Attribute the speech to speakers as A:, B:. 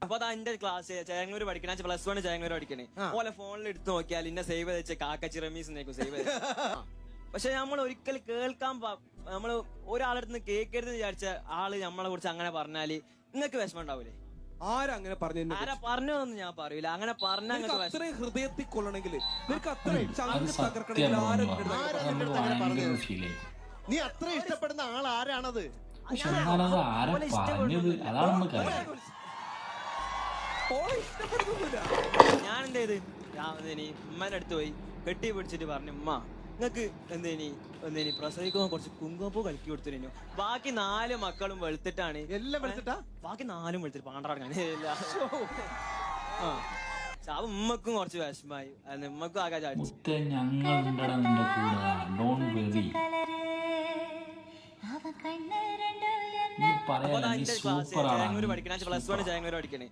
A: അപ്പൊ അത് എന്റെ ക്ലാസ് ചേങ്ങൂര് പഠിക്കണ +1 ചേങ്ങൂര് പഠിക്കണേ. ഓലെ ഫോണിൽ എടുത്ത് നോക്കിയാൽ ഇന്നെ സേവ് ചെയ്ത് വെച്ച കാക്കച്ചി റമീസ് സേവ് ചെയ്ത്. പക്ഷെ നമ്മൾ ഒരിക്കൽ കേൾക്കാൻ നമ്മള് ഒരാളടുത്ത് കേൾക്കരുത് വിചാരിച്ച ആള് നമ്മളെ കുറിച്ച് അങ്ങനെ പറഞ്ഞാല് നിങ്ങൾക്ക് വിഷമം ഉണ്ടാവൂലേ?
B: ആരങ്ങനെ പറഞ്ഞു?
A: ആരാ പറഞ്ഞോന്നൊന്നും ഞാൻ പറയൂല. അങ്ങനെ പറഞ്ഞാൽ
B: അത്രയും ഹൃദയത്തിൽ കൊള്ളണമെങ്കിൽ നിനക്ക് അത്രയും
C: നീ അത്ര ഇഷ്ടപ്പെടുന്ന ആൾ ആരാണത്?
A: ഞാൻ എന്ത് ചെയ്ത് ഉമ്മേന്റെ അടുത്ത് പോയി കെട്ടി പിടിച്ചിട്ട് പറഞ്ഞു, ഉമ്മ നിങ്ങക്ക് എന്തേനി പ്രസവിക്കുമ്പോ കുറച്ച് കുങ്കുമപ്പൂ കലക്കി കൊടുത്തിരുന്നു. ബാക്കി 4 മക്കളും വെളുത്തിട്ടാണ്.
C: എല്ലാം വെളുത്തിട്ടാ?
A: ബാക്കി 4 വെളുത്തിട്ട് പാണ്ടാടക്കാൻ. ഉമ്മക്കും കുറച്ച് വിഷമായി. ഉമ്മക്കും ആകാൻ ചാടിച്ചു. പഠിക്കണ +1 ചേങ്ങൂര് പഠിക്കണേ.